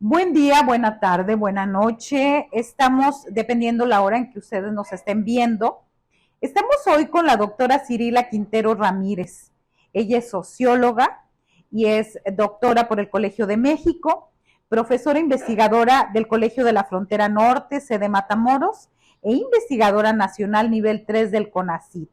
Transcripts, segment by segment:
Buen día, buena tarde, buena noche. Estamos, dependiendo la hora en que ustedes nos estén viendo, estamos hoy con la doctora Cirila Quintero Ramírez. Ella es socióloga y es doctora por el Colegio de México, profesora investigadora del Colegio de la Frontera Norte, sede Matamoros, e investigadora nacional nivel 3 del CONACYT.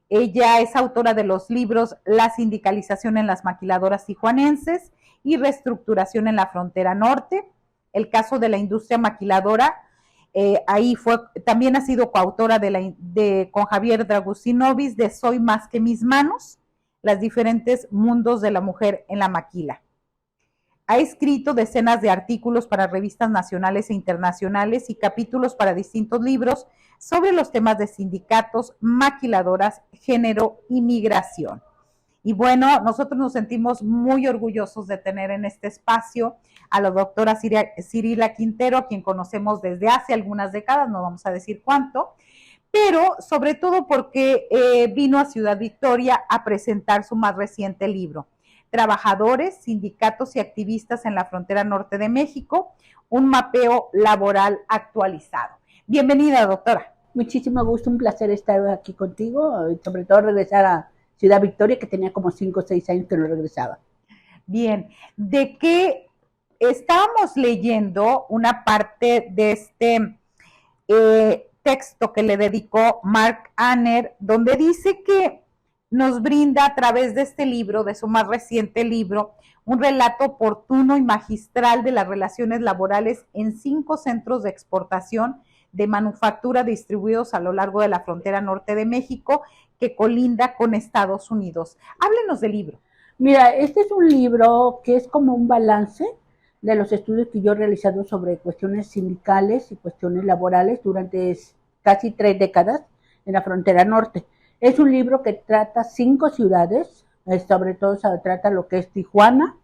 Ella es autora de los libros La sindicalización en las maquiladoras tijuanenses y Reestructuración en la frontera norte. El caso de la industria maquiladora, ahí fue, también ha sido coautora con Javier Dragusinovis de Soy más que mis manos, los diferentes mundos de la mujer en la maquila. Ha escrito decenas de artículos para revistas nacionales e internacionales y capítulos para distintos libros sobre los temas de sindicatos, maquiladoras, género y migración. Y bueno, nosotros nos sentimos muy orgullosos de tener en este espacio a la doctora Cirila Quintero, a quien conocemos desde hace algunas décadas, no vamos a decir cuánto, pero sobre todo porque vino a Ciudad Victoria a presentar su más reciente libro, Trabajadores, Sindicatos y Activistas en la Frontera Norte de México, un mapeo laboral actualizado. Bienvenida, doctora. Muchísimo gusto, un placer estar aquí contigo y sobre todo regresar a Ciudad Victoria, que tenía como 5 o 6 años que no regresaba. Bien, de que estábamos leyendo una parte de este texto que le dedicó Mark Anner, donde dice que nos brinda a través de este libro, de su más reciente libro, un relato oportuno y magistral de las relaciones laborales en 5 centros de exportación de manufactura distribuidos a lo largo de la frontera norte de México, que colinda con Estados Unidos. Háblenos del libro. Mira, este es un libro que es como un balance de los estudios que yo he realizado sobre cuestiones sindicales y cuestiones laborales durante casi 3 décadas en la frontera norte. Es un libro que trata 5 ciudades, sobre todo trata lo que es Tijuana,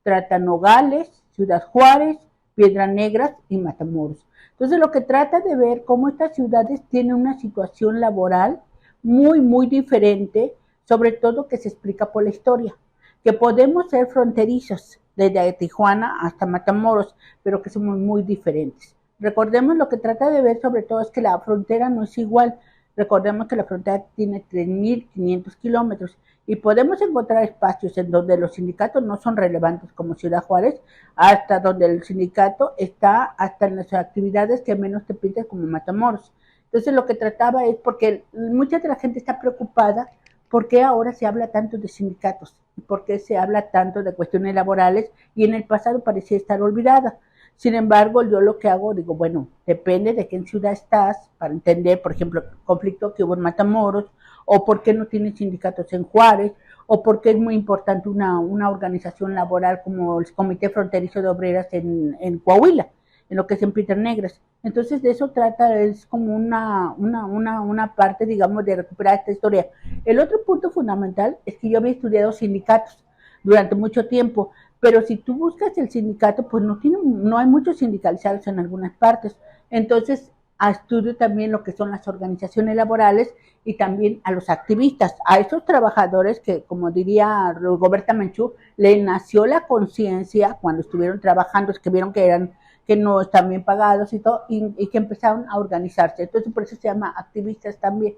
trata Nogales, Ciudad Juárez, Piedras Negras y Matamoros. Entonces lo que trata de ver cómo estas ciudades tienen una situación laboral muy diferente, sobre todo que se explica por la historia, que podemos ser fronterizos desde Tijuana hasta Matamoros, pero que somos muy diferentes. Recordemos, lo que trata de ver sobre todo es que la frontera no es igual. Recordemos que la frontera tiene 3.500 kilómetros y podemos encontrar espacios en donde los sindicatos no son relevantes, como Ciudad Juárez, hasta donde el sindicato está hasta en las actividades que menos te piden, como Matamoros. Entonces lo que trataba es, porque mucha de la gente está preocupada, ¿por qué ahora se habla tanto de sindicatos? ¿Por qué se habla tanto de cuestiones laborales? Y en el pasado parecía estar olvidada. Sin embargo, yo lo que hago, digo, bueno, depende de qué ciudad estás, para entender, por ejemplo, el conflicto que hubo en Matamoros, o por qué no tienen sindicatos en Juárez, o por qué es muy importante una organización laboral como el Comité Fronterizo de Obreras en Coahuila, en lo que es en Piedras Negras. Entonces de eso trata, es como una parte, digamos, de recuperar esta historia. El otro punto fundamental es que yo había estudiado sindicatos durante mucho tiempo, pero si tú buscas el sindicato, pues no hay muchos sindicalizados en algunas partes. Entonces estudio también lo que son las organizaciones laborales y también a los activistas, a esos trabajadores que, como diría Roberta Menchú, le nació la conciencia cuando estuvieron trabajando, es que vieron que no están bien pagados y todo, y que empezaron a organizarse. Entonces, por eso se llama activistas también.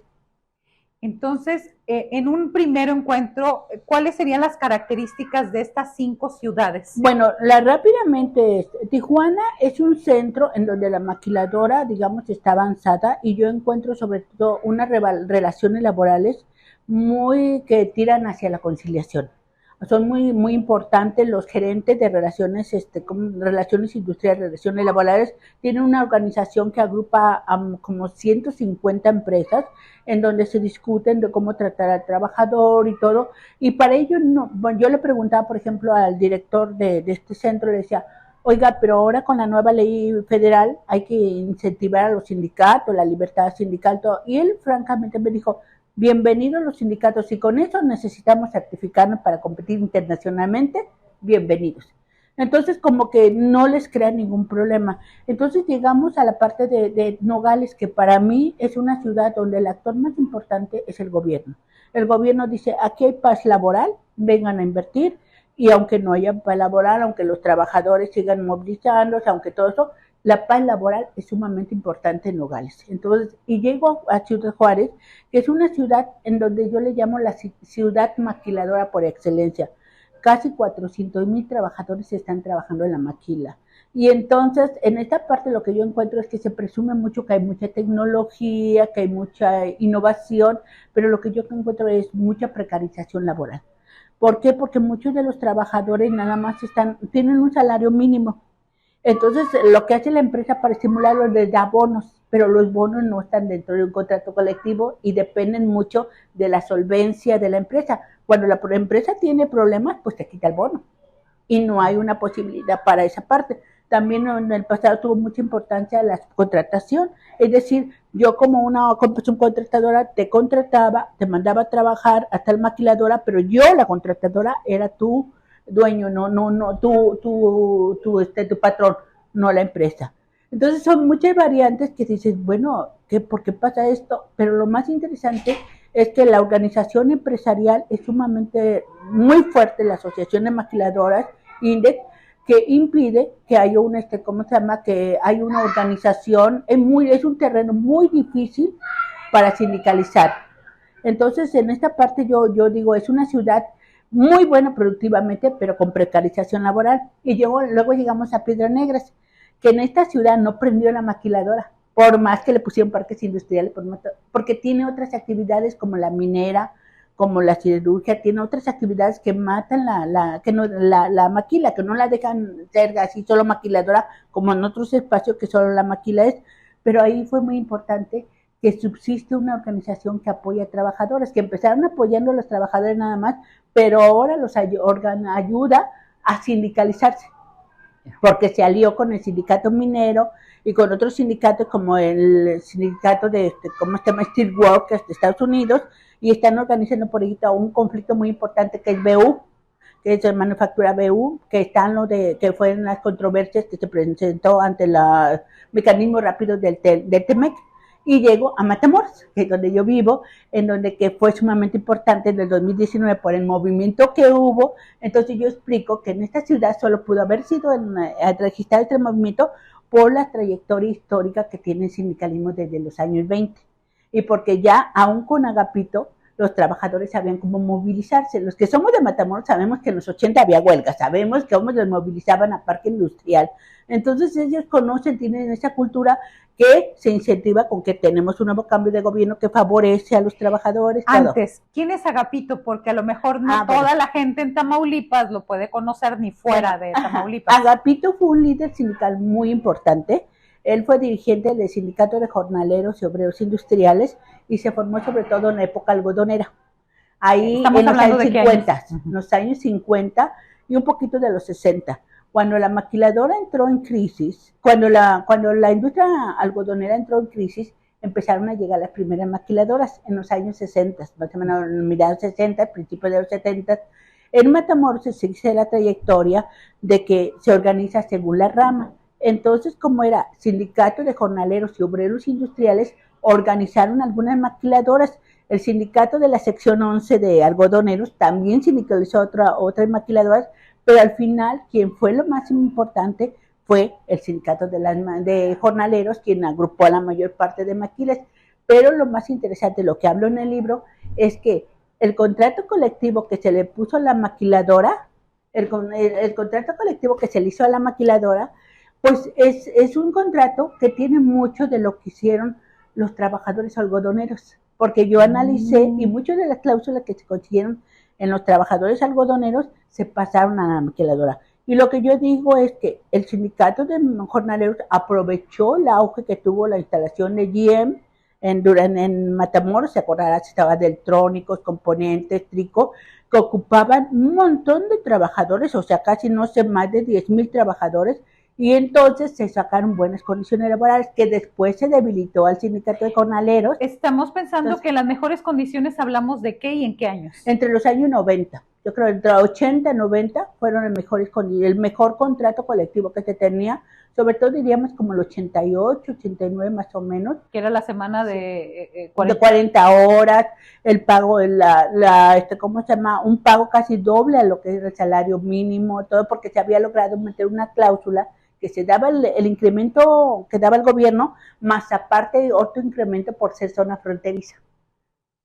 Entonces, en un primer encuentro, ¿cuáles serían las características de estas 5 ciudades? Bueno, rápidamente, Tijuana es un centro en donde la maquiladora, digamos, está avanzada, y yo encuentro sobre todo unas relaciones laborales muy que tiran hacia la conciliación. Son muy importantes los gerentes de relaciones, como relaciones industriales, relaciones laborales. Tienen una organización que agrupa a como 150 empresas, en donde se discuten de cómo tratar al trabajador y todo. Y para ello, no, bueno, yo le preguntaba, por ejemplo, al director de este centro, le decía, oiga, pero ahora con la nueva ley federal hay que incentivar a los sindicatos, la libertad sindical, todo. Y él francamente me dijo, bienvenidos los sindicatos, y con eso necesitamos certificarnos para competir internacionalmente, bienvenidos. Entonces, como que no les crea ningún problema. Entonces llegamos a la parte de Nogales, que para mí es una ciudad donde el actor más importante es el gobierno. El gobierno dice, aquí hay paz laboral, vengan a invertir, y aunque no haya paz laboral, aunque los trabajadores sigan movilizándose, aunque todo eso, la paz laboral es sumamente importante en Nogales. Entonces, y llego a Ciudad Juárez, que es una ciudad en donde yo le llamo la ciudad maquiladora por excelencia. Casi 400,000 trabajadores están trabajando en la maquila. Y entonces, en esta parte lo que yo encuentro es que se presume mucho que hay mucha tecnología, que hay mucha innovación, pero lo que yo encuentro es mucha precarización laboral. ¿Por qué? Porque muchos de los trabajadores nada más tienen un salario mínimo. Entonces, lo que hace la empresa para estimularlos les da bonos, pero los bonos no están dentro de un contrato colectivo y dependen mucho de la solvencia de la empresa. Cuando la empresa tiene problemas, pues te quita el bono y no hay una posibilidad para esa parte. También en el pasado tuvo mucha importancia la contratación, es decir, yo como una contratadora te contrataba, te mandaba a trabajar a tal maquiladora, pero yo la contratadora era tu dueño, no, tu patrón, no la empresa. Entonces son muchas variantes que dices, bueno, ¿por qué pasa esto? Pero lo más interesante es que la organización empresarial es sumamente muy fuerte, la Asociación de Maquiladoras, INDEC, que impide que haya que hay una organización, es un terreno muy difícil para sindicalizar. Entonces, en esta parte yo digo, es una ciudad muy buena productivamente, pero con precarización laboral. Y luego llegamos a Piedras Negras, que en esta ciudad no prendió la maquiladora, por más que le pusieron parques industriales, porque tiene otras actividades como la minera, como la siderurgia, tiene otras actividades que matan la maquila, que no la dejan ser así solo maquiladora, como en otros espacios que solo la maquila es, pero ahí fue muy importante que subsiste una organización que apoya a trabajadores, que empezaron apoyando a los trabajadores nada más, pero ahora los ayuda a sindicalizarse, porque se alió con el sindicato minero y con otros sindicatos como el sindicato ¿cómo se llama? Steelworkers de Estados Unidos, y están organizando por ahí un conflicto muy importante que es BU, que es de manufactura BU, que fueron las controversias que se presentó ante el mecanismo rápido del TEMEC. Y llego a Matamoros, que es donde yo vivo, en donde que fue sumamente importante en el 2019 por el movimiento que hubo. Entonces yo explico que en esta ciudad solo pudo haber sido registrado este movimiento por la trayectoria histórica que tiene el sindicalismo desde los años 20. Y porque ya, aún con Agapito, los trabajadores sabían cómo movilizarse. Los que somos de Matamoros sabemos que en los 80 había huelga, sabemos cómo los movilizaban a Parque Industrial. Entonces ellos tienen esa cultura que se incentiva con que tenemos un nuevo cambio de gobierno que favorece a los trabajadores. Antes, todo. ¿Quién es Agapito? Porque a lo mejor no toda la gente en Tamaulipas lo puede conocer ni fuera de Tamaulipas. Agapito fue un líder sindical muy importante. Él fue dirigente del Sindicato de Jornaleros y Obreros Industriales y se formó sobre todo en la época algodonera. Ahí en los años 50 y un poquito de los 60. Cuando la maquiladora entró en crisis, cuando la industria algodonera entró en crisis, empezaron a llegar las primeras maquiladoras en los años 60, más o menos en mediados 60, principios de los 70. En Matamoros se sigue la trayectoria de que se organiza según la rama. Entonces, como era sindicato de jornaleros y obreros industriales, organizaron algunas maquiladoras. El sindicato de la sección 11 de algodoneros también sindicalizó otras maquiladoras, pero al final, quien fue lo más importante fue el sindicato de jornaleros, quien agrupó a la mayor parte de maquilas. Pero lo más interesante, lo que hablo en el libro, es que el contrato colectivo que se le puso a la maquiladora, el contrato colectivo que se le hizo a la maquiladora, pues es un contrato que tiene mucho de lo que hicieron los trabajadores algodoneros, porque yo analicé y muchas de las cláusulas que se consiguieron en los trabajadores algodoneros se pasaron a la maquiladora. Y lo que yo digo es que el sindicato de jornaleros aprovechó el auge que tuvo la instalación de GM en Matamoros, se acordará, estaba Deltrónicos, Componentes, Trico, que ocupaban un montón de trabajadores, o sea, casi no sé, más de 10,000 trabajadores, y entonces se sacaron buenas condiciones laborales que después se debilitó al sindicato de jornaleros. Estamos pensando que en las mejores condiciones hablamos de qué y en qué años. Entre los años 90. yo creo entre 80 y 90 fueron el mejor contrato colectivo que se tenía, sobre todo diríamos como el 88, 89 más o menos. Que era la semana de 40 horas, el pago, ¿cómo se llama? Un pago casi doble a lo que era el salario mínimo, todo porque se había logrado meter una cláusula que se daba el incremento que daba el gobierno, más aparte otro incremento por ser zona fronteriza,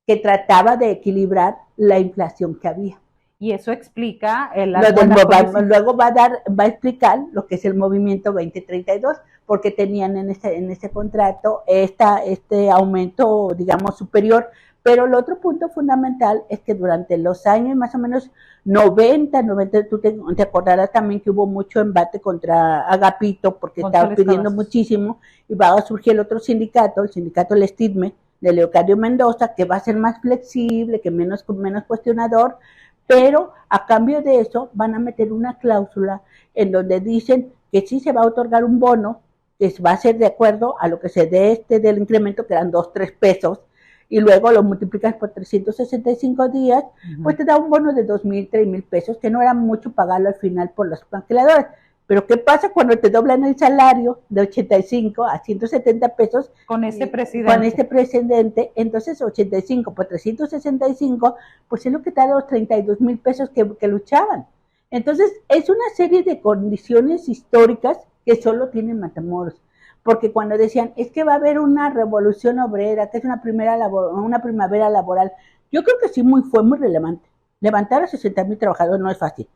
que trataba de equilibrar la inflación que había. Y eso explica luego va a explicar lo que es el movimiento 2032, porque tenían en ese contrato este aumento, digamos, superior. Pero el otro punto fundamental es que durante los años más o menos 90, tú te acordarás también que hubo mucho embate contra Agapito, porque estaba pidiendo muchísimo, y va a surgir el otro sindicato, el sindicato del Estidme, de Leocadio Mendoza, que va a ser más flexible, que menos cuestionador, pero a cambio de eso van a meter una cláusula en donde dicen que sí se va a otorgar un bono, que va a ser de acuerdo a lo que se dé del incremento, que eran 2, 3 pesos, y luego lo multiplicas por 365 días, pues te da un bono de 2,000, 3,000 pesos, que no era mucho pagarlo al final por los maquiladores. Pero ¿qué pasa cuando te doblan el salario de 85 a 170 pesos? Con este presidente. Con este presidente, entonces 85 por 365, pues es lo que te da los 32,000 pesos que luchaban. Entonces, es una serie de condiciones históricas que solo tienen Matamoros. Porque cuando decían, es que va a haber una revolución obrera, que es una primavera laboral, yo creo que sí fue muy relevante. Levantar a 60,000 trabajadores no es fácil.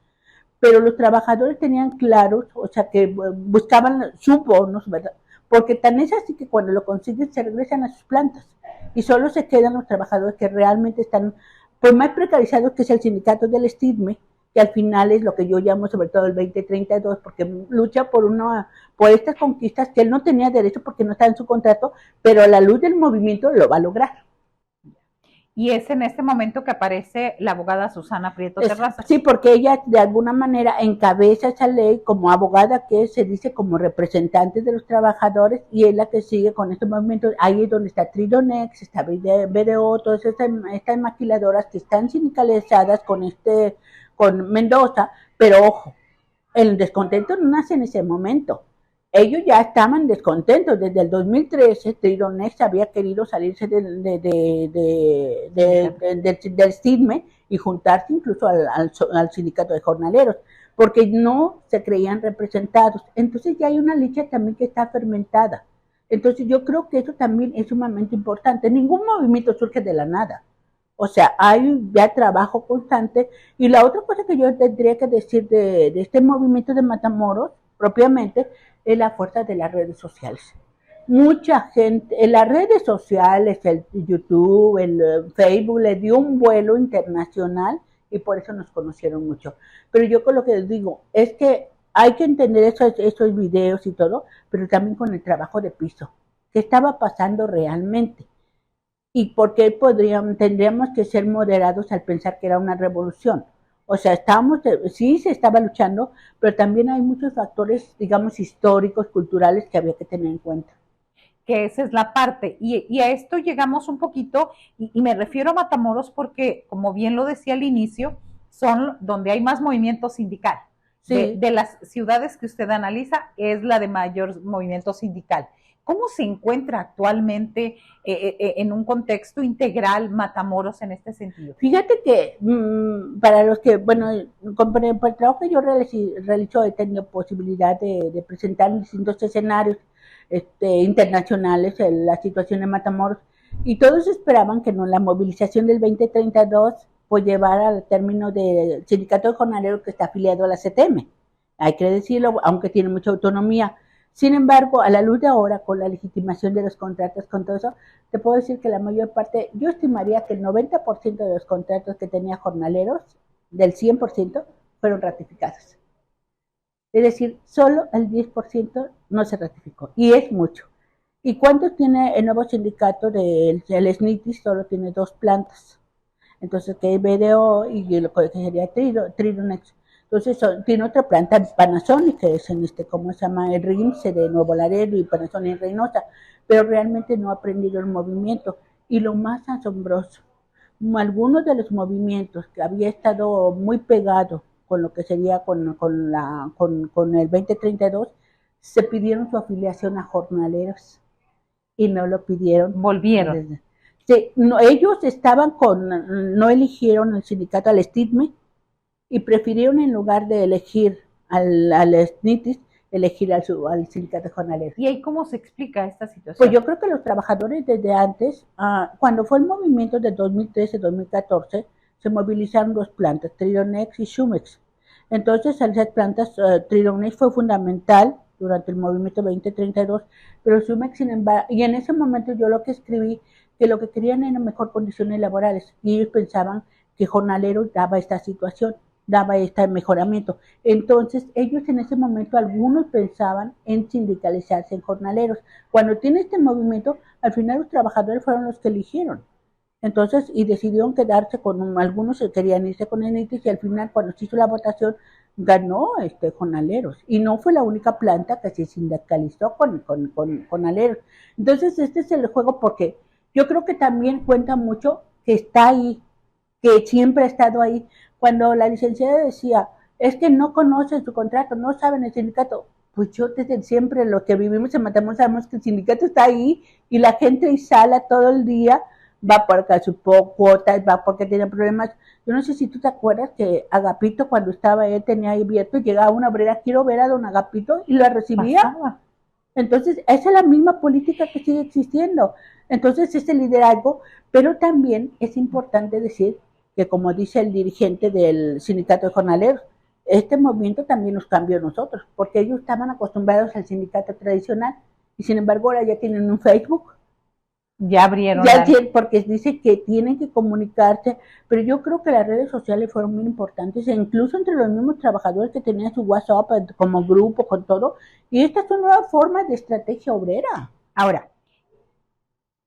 Pero los trabajadores tenían claros, o sea, que buscaban sus bonos, ¿verdad? Porque tan es así que cuando lo consiguen se regresan a sus plantas y solo se quedan los trabajadores que realmente están pues más precarizados, que es el sindicato del Estidme, que al final es lo que yo llamo sobre todo el 2032, porque lucha por estas conquistas que él no tenía derecho porque no está en su contrato, pero a la luz del movimiento lo va a lograr. Y es en este momento que aparece la abogada Susana Prieto Terrazas. Sí, porque ella de alguna manera encabeza esa ley como abogada, que se dice como representante de los trabajadores, y es la que sigue con este movimiento. Ahí es donde está Tridonex, está BDO, todas estas maquiladoras que están sindicalizadas con Mendoza, pero ojo, el descontento no nace en ese momento. Ellos ya estaban descontentos. Desde el 2013, Tridonex había querido salirse del Estidme y juntarse incluso al sindicato de jornaleros, porque no se creían representados. Entonces ya hay una lucha también que está fermentada. Entonces yo creo que eso también es sumamente importante. Ningún movimiento surge de la nada. O sea, hay ya trabajo constante. Y la otra cosa que yo tendría que decir de este movimiento de Matamoros, propiamente, es la fuerza de las redes sociales. Mucha gente, en las redes sociales, el YouTube, el Facebook, le dio un vuelo internacional y por eso nos conocieron mucho. Pero yo con lo que les digo es que hay que entender esos videos y todo, pero también con el trabajo de piso. ¿Qué estaba pasando realmente? ¿Y por qué tendríamos que ser moderados al pensar que era una revolución? O sea, sí se estaba luchando, pero también hay muchos factores, digamos, históricos, culturales que había que tener en cuenta. Que esa es la parte. Y a esto llegamos un poquito, y me refiero a Matamoros porque, como bien lo decía al inicio, son donde hay más movimiento sindical. Sí. De las ciudades que usted analiza, es la de mayor movimiento sindical. ¿Cómo se encuentra actualmente en un contexto integral Matamoros en este sentido? Fíjate que para los que, bueno, por el trabajo que yo realizo he tenido posibilidad de presentar en distintos escenarios internacionales la situación de Matamoros, y todos esperaban que la movilización del 2032 pues llevara al término del sindicato de jornaleros que está afiliado a la CTM. Hay que decirlo, aunque tiene mucha autonomía. Sin embargo, a la luz de ahora, con la legitimación de los contratos, con todo eso, te puedo decir que la mayor parte, yo estimaría que el 90% de los contratos que tenía jornaleros, del 100%, fueron ratificados. Es decir, solo el 10% no se ratificó, y es mucho. ¿Y cuántos tiene el nuevo sindicato del SNITIS? Solo tiene 2 plantas. Entonces, que es BDO y lo que sería Tridonex. Entonces tiene otra planta, Panasonic, que es ¿cómo se llama? El RIMSE de Nuevo Laredo, y Panasonic Reynosa, pero realmente no ha aprendido el movimiento. Y lo más asombroso, algunos de los movimientos que había estado muy pegado con lo que sería con el 2032, se pidieron su afiliación a jornaleros y no lo pidieron. Volvieron. Sí, no, ellos no eligieron el sindicato al STIDME y prefirieron en lugar de elegir al SNITIS, elegir al sindicato jornalero. ¿Y ahí cómo se explica esta situación? Pues yo creo que los trabajadores desde antes, cuando fue el movimiento de 2013-2014, se movilizaron dos plantas, Tridonex y Shumex. Entonces, a esas plantas, Tridonex fue fundamental durante el movimiento 2032, pero Shumex, sin embargo, y en ese momento yo lo que escribí, que lo que querían eran mejor condiciones laborales, y ellos pensaban que Jornaleros daba esta situación, daba este mejoramiento. Entonces, ellos en ese momento, algunos pensaban en sindicalizarse en jornaleros. Cuando tiene este movimiento, al final los trabajadores fueron los que eligieron. Entonces, y decidieron quedarse con algunos que querían irse con el NITIS, y al final, cuando se hizo la votación, ganó jornaleros. Y no fue la única planta que se sindicalizó con aleros. Entonces, este es el juego, porque yo creo que también cuenta mucho que está ahí, que siempre ha estado ahí. Cuando la licenciada decía, es que no conocen su contrato, no saben el sindicato, pues yo desde siempre, los que vivimos en Matamoros, sabemos que el sindicato está ahí y la gente y sala todo el día, va porque su cuotas, va porque tiene problemas. Yo no sé si tú te acuerdas que Agapito, cuando estaba él, tenía abierto, llegaba una obrera, quiero ver a don Agapito, y la recibía. Pasaba. Entonces, esa es la misma política que sigue existiendo. Entonces, ese liderazgo, pero también es importante decir que, como dice el dirigente del sindicato de jornaleros, este movimiento también nos cambió a nosotros, porque ellos estaban acostumbrados al sindicato tradicional, y sin embargo ahora ya tienen un Facebook. Ya abrieron. Porque dice que tienen que comunicarse, pero yo creo que las redes sociales fueron muy importantes, e incluso entre los mismos trabajadores que tenían su WhatsApp como grupo, con todo, y estas son nuevas formas de estrategia obrera. Ahora,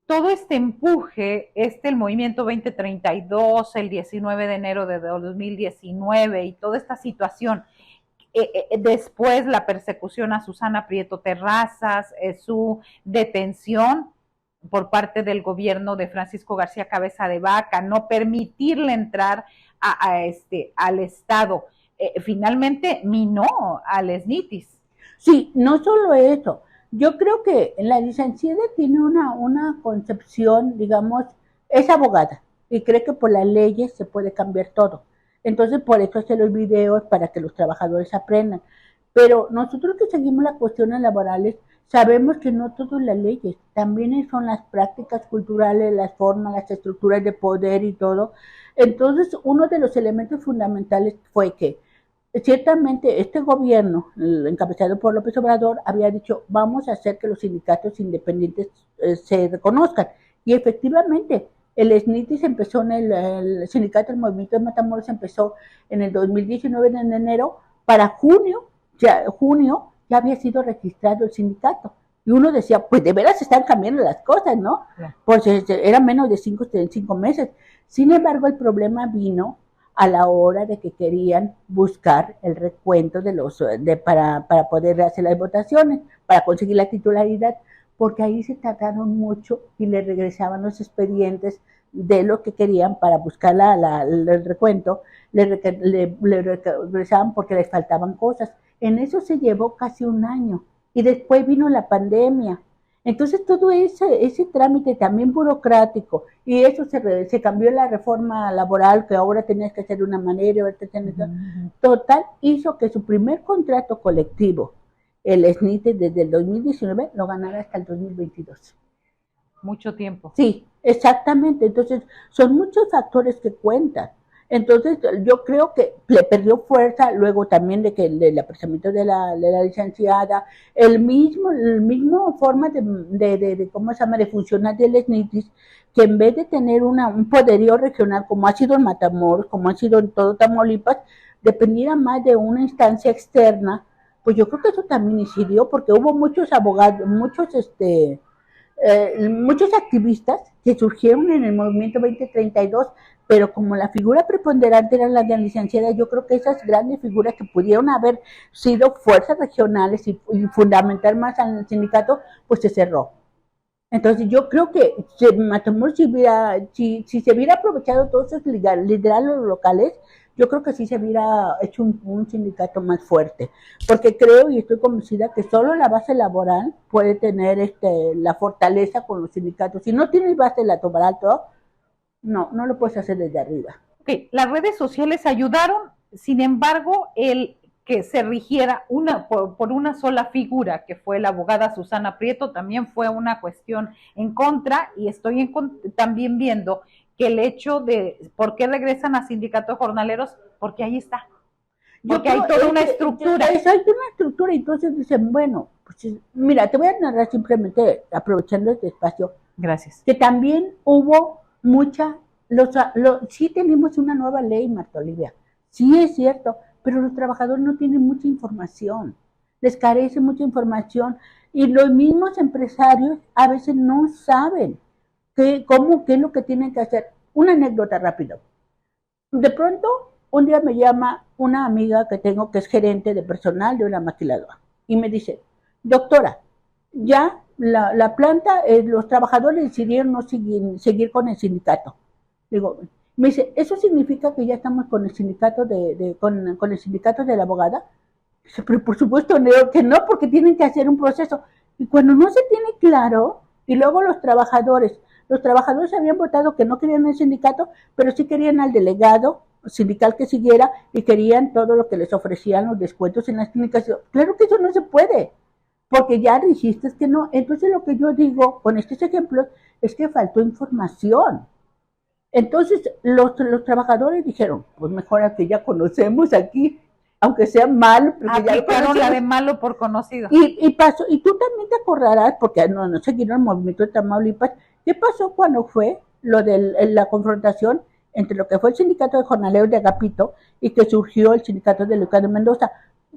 todo este empuje, el movimiento 2032, el 19 de enero de 2019 y toda esta situación, después la persecución a Susana Prieto Terrazas, su detención por parte del gobierno de Francisco García Cabeza de Vaca, no permitirle entrar al Estado, finalmente minó al SNITIS. Sí, no solo eso. Yo creo que la licenciada tiene una concepción, digamos, es abogada y cree que por las leyes se puede cambiar todo. Entonces, por eso hace los videos para que los trabajadores aprendan. Pero nosotros que seguimos las cuestiones laborales, sabemos que no todas las leyes, también son las prácticas culturales, las formas, las estructuras de poder y todo. Entonces, uno de los elementos fundamentales fue que ciertamente este gobierno, encabezado por López Obrador, había dicho, vamos a hacer que los sindicatos independientes se reconozcan. Y efectivamente, el SNITIS empezó el sindicato del Movimiento de Matamoros empezó en el 2019, en enero, para junio ya había sido registrado el sindicato. Y uno decía, pues de veras están cambiando las cosas, ¿no? Yeah. Pues era menos de 5 meses. Sin embargo, el problema vino a la hora de que querían buscar el recuento para poder hacer las votaciones, para conseguir la titularidad, porque ahí se tardaron mucho y le regresaban los expedientes de lo que querían para buscar el recuento, le regresaban porque les faltaban cosas. En eso se llevó casi un año y después vino la pandemia. Entonces todo ese trámite también burocrático, y eso se cambió la reforma laboral, que ahora tenías que hacer de una manera, ahora total, hizo que su primer contrato colectivo, el SNITIS, desde el 2019, lo ganara hasta el 2022. Mucho tiempo. Sí, exactamente. Entonces, son muchos factores que cuentan. Entonces, yo creo que le perdió fuerza luego también del apresamiento de la licenciada, el mismo forma de ¿cómo se llama?, de funcionar del SNITIS, que en vez de tener un poderío regional, como ha sido en Matamoros, como ha sido en todo Tamaulipas, dependiera más de una instancia externa. Pues yo creo que eso también incidió, porque hubo muchos abogados, muchos activistas que surgieron en el movimiento 2032, pero como la figura preponderante era la de la licenciada, yo creo que esas grandes figuras que pudieron haber sido fuerzas regionales y fundamentar más al sindicato, pues se cerró. Entonces yo creo que Matamoros si se hubiera aprovechado todos esos liderazgos locales, yo creo que sí se hubiera hecho un sindicato más fuerte, porque creo y estoy convencida que solo la base laboral puede tener la fortaleza con los sindicatos. Si no tienes base laboral, no lo puedes hacer desde arriba. Okay. Las redes sociales ayudaron, sin embargo, el que se rigiera por una sola figura, que fue la abogada Susana Prieto, también fue una cuestión en contra, y estoy también viendo que el hecho de por qué regresan a sindicatos jornaleros, porque ahí está, porque hay toda una estructura. Hay una estructura, y entonces dicen, bueno, pues mira, te voy a narrar simplemente, aprovechando este espacio. Gracias. Que también hubo sí tenemos una nueva ley, Marta Olivia, sí es cierto, pero los trabajadores no tienen mucha información, les carece mucha información, y los mismos empresarios a veces no saben qué es lo que tienen que hacer. Una anécdota rápida. De pronto, un día me llama una amiga que tengo que es gerente de personal de una maquiladora y me dice, doctora, ya la planta, los trabajadores decidieron no seguir con el sindicato. Digo, me dice, ¿eso significa que ya estamos con el sindicato con el sindicato de la abogada? Dice, pero por supuesto que no, porque tienen que hacer un proceso. Y cuando no se tiene claro, y luego los trabajadores habían votado que no querían el sindicato, pero sí querían al delegado sindical que siguiera y querían todo lo que les ofrecían los descuentos en las clínicas. Claro que eso no se puede, porque ya dijiste que no. Entonces lo que yo digo con estos ejemplos es que faltó información. Entonces los trabajadores dijeron, pues mejor a que ya conocemos aquí, aunque sea malo. Aplicaron la de malo por conocido. Y pasó, y tú también te acordarás, porque no siguieron el movimiento de Tamaulipas, ¿qué pasó cuando fue lo de la confrontación entre lo que fue el sindicato de jornaleros de Agapito y que surgió el sindicato de Lucas de Mendoza?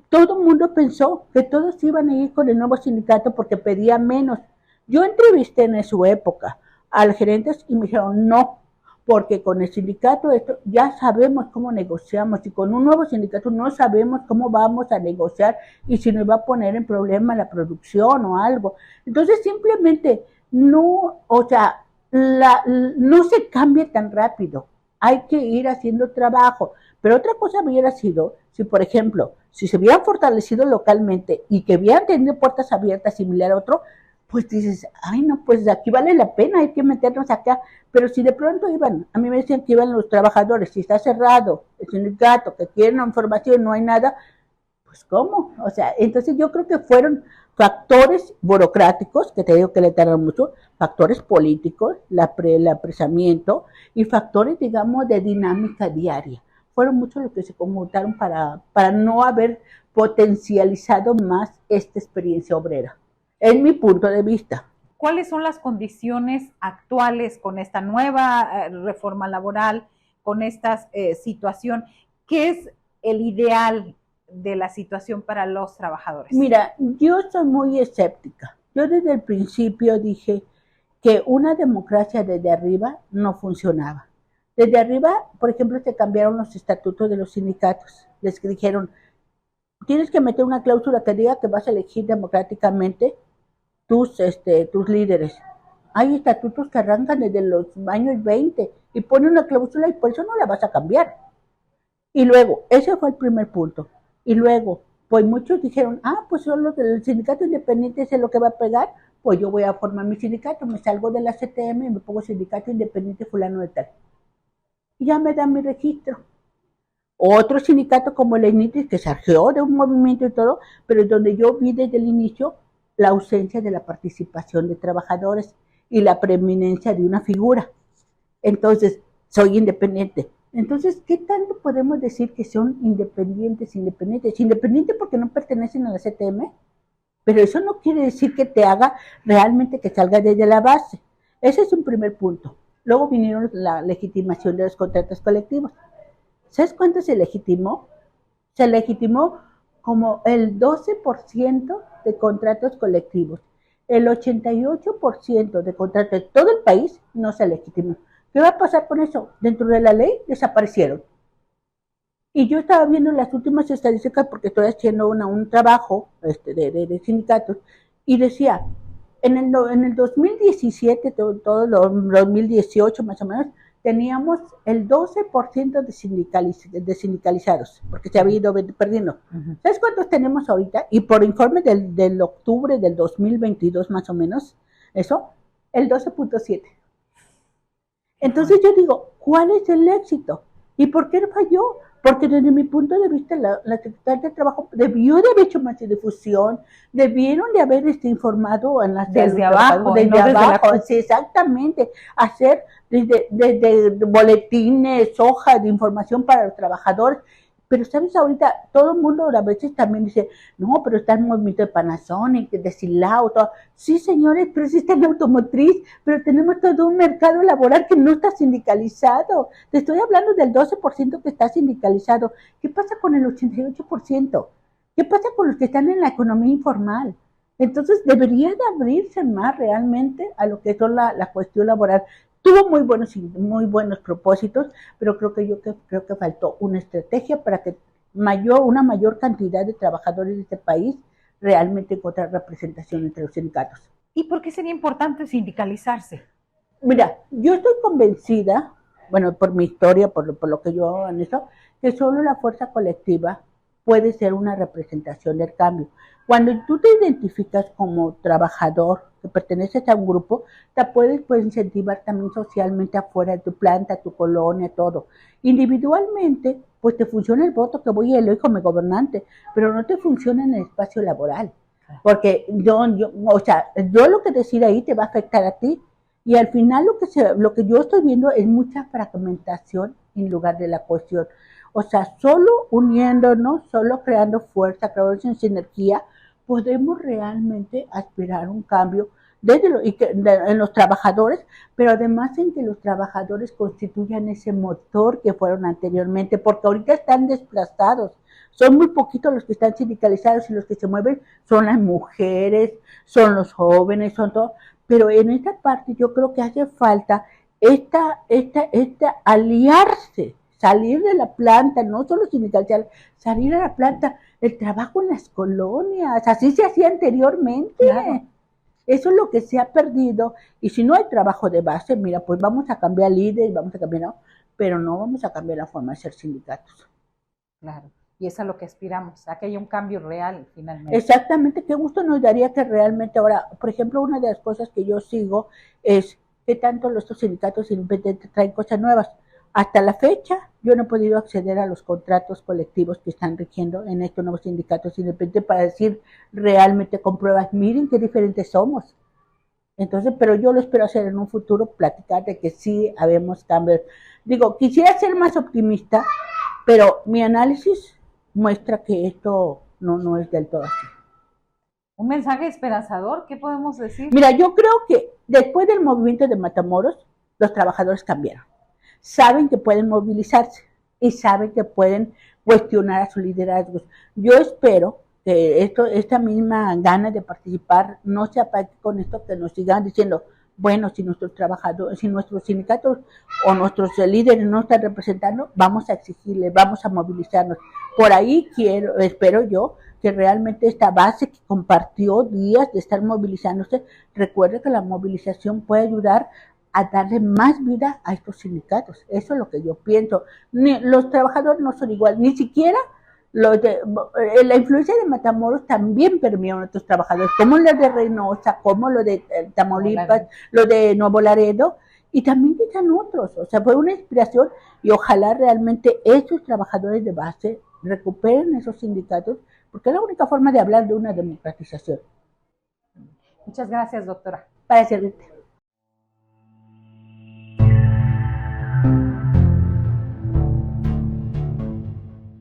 Todo el mundo pensó que todos iban a ir con el nuevo sindicato porque pedía menos. Yo entrevisté en su época al gerentes y me dijeron no, porque con el sindicato esto ya sabemos cómo negociamos, y con un nuevo sindicato no sabemos cómo vamos a negociar y si nos va a poner en problema la producción o algo. Entonces simplemente no, o sea, no se cambia tan rápido, hay que ir haciendo trabajo. Pero otra cosa hubiera sido, si por ejemplo, si se hubieran fortalecido localmente y que hubieran tenido puertas abiertas similar a otro, pues dices, ay no, pues aquí vale la pena, hay que meternos acá. Pero si de pronto iban, a mí me decían que iban los trabajadores, si está cerrado el sindicato, que quieren información, no hay nada, pues ¿cómo? O sea, entonces yo creo que fueron factores burocráticos, que te digo que le tardaron mucho, factores políticos, el apresamiento, y factores, digamos, de dinámica diaria. Fueron muchos los que se conmutaron para no haber potencializado más esta experiencia obrera, en mi punto de vista. ¿Cuáles son las condiciones actuales con esta nueva reforma laboral, con esta situación? ¿Qué es el ideal de la situación para los trabajadores? Mira, yo soy muy escéptica. Yo desde el principio dije que una democracia desde arriba no funcionaba. Desde arriba, por ejemplo, se cambiaron los estatutos de los sindicatos. Les dijeron, tienes que meter una cláusula que diga que vas a elegir democráticamente tus líderes. Hay estatutos que arrancan desde los años 20 y ponen una cláusula y por eso no la vas a cambiar. Y luego, ese fue el primer punto. Y luego, pues muchos dijeron, pues solo el sindicato independiente es lo que va a pegar, pues yo voy a formar mi sindicato, me salgo de la CTM y me pongo sindicato independiente fulano de tal. Y ya me dan mi registro. Otro sindicato como el ENITRIS, que surgió de un movimiento y todo, pero donde yo vi desde el inicio la ausencia de la participación de trabajadores y la preeminencia de una figura. Entonces, soy independiente. Entonces, ¿qué tanto podemos decir que son independientes? Independientes porque no pertenecen a la CTM, pero eso no quiere decir que te haga realmente que salga desde la base. Ese es un primer punto. Luego vinieron la legitimación de los contratos colectivos. ¿Sabes cuánto se legitimó? Se legitimó como el 12% de contratos colectivos. El 88% de contratos de todo el país no se legitimó. ¿Qué va a pasar con eso? Dentro de la ley desaparecieron. Y yo estaba viendo las últimas estadísticas porque estoy haciendo un trabajo de sindicatos y decía, en el 2017, todo lo 2018 más o menos, teníamos el 12% de sindicalizados, porque se había ido perdiendo. ¿Sabes cuántos tenemos ahorita? Y por informe del octubre del 2022 más o menos, eso, el 12.7. Entonces yo digo, ¿cuál es el éxito? ¿Y por qué falló? Porque desde mi punto de vista la Secretaría de Trabajo debió de haber hecho más difusión, debieron de haber informado en las desde abajo, desde no abajo, desde sí, exactamente, hacer desde boletines, hojas de información para los trabajadores. Pero sabes, ahorita todo el mundo a veces también dice, no, pero está el movimiento de Panasonic, de Silao, todo. Sí, señores, pero sí está en automotriz, pero tenemos todo un mercado laboral que no está sindicalizado. Te estoy hablando del 12% que está sindicalizado. ¿Qué pasa con el 88%? ¿Qué pasa con los que están en la economía informal? Entonces, debería de abrirse más realmente a lo que es la cuestión laboral. Tuvo muy buenos propósitos, pero creo que faltó una estrategia para que una mayor cantidad de trabajadores de este país realmente encontrar representación entre los sindicatos. ¿Y por qué sería importante sindicalizarse? Mira, yo estoy convencida, bueno, por mi historia, por lo que yo en eso, que solo la fuerza colectiva puede ser una representación del cambio. Cuando tú te identificas como trabajador, que perteneces a un grupo, te puedes incentivar también socialmente afuera de tu planta, tu colonia, todo. Individualmente, pues te funciona el voto que voy a elegir como gobernante, pero no te funciona en el espacio laboral. Porque yo lo que decida ahí te va a afectar a ti. Y al final lo que yo estoy viendo es mucha fragmentación en lugar de la cohesión. O sea, solo uniéndonos, solo creando fuerza, creando sinergia, podemos realmente aspirar a un cambio en los trabajadores, pero además en que los trabajadores constituyan ese motor que fueron anteriormente, porque ahorita están desplazados. Son muy poquitos los que están sindicalizados y los que se mueven son las mujeres, son los jóvenes, son todos. Pero en esta parte yo creo que hace falta esta aliarse, salir de la planta, no solo sindicalizar, salir a la planta, el trabajo en las colonias, así se hacía anteriormente. Claro. Eso es lo que se ha perdido. Y si no hay trabajo de base, mira, pues vamos a cambiar líderes, vamos a cambiar, ¿no? Pero no vamos a cambiar la forma de ser sindicatos. Claro. Y es a lo que aspiramos, a que haya un cambio real finalmente. Exactamente, qué gusto nos daría que realmente ahora, por ejemplo, una de las cosas que yo sigo es que tanto estos sindicatos independientes traen cosas nuevas. Hasta la fecha, yo no he podido acceder a los contratos colectivos que están rigiendo en estos nuevos sindicatos independientes para decir realmente con pruebas, miren qué diferentes somos. Entonces, pero yo lo espero hacer en un futuro, platicar de que sí habemos cambios. Digo, quisiera ser más optimista, pero mi análisis muestra que esto no es del todo así. ¿Un mensaje esperanzador? ¿Qué podemos decir? Mira, yo creo que después del movimiento de Matamoros, los trabajadores cambiaron. Saben que pueden movilizarse y saben que pueden cuestionar a sus liderazgos. Yo espero que esta misma gana de participar no se apague con esto, que nos sigan diciendo, bueno, si nuestros trabajadores, si nuestros sindicatos o nuestros líderes no están representando, vamos a exigirles, vamos a movilizarnos. Por ahí espero yo que realmente esta base que compartió días de estar movilizándose, recuerde que la movilización puede ayudar a darle más vida a estos sindicatos. Eso es lo que yo pienso. Los trabajadores no son igual, ni siquiera la influencia de Matamoros también permeó a otros trabajadores, como lo de Reynosa, como lo de Tamaulipas, lo de Nuevo Laredo, y también están otros. O sea, fue una inspiración y ojalá realmente esos trabajadores de base recuperen esos sindicatos, porque es la única forma de hablar de una democratización. Muchas gracias, doctora. Para servirte.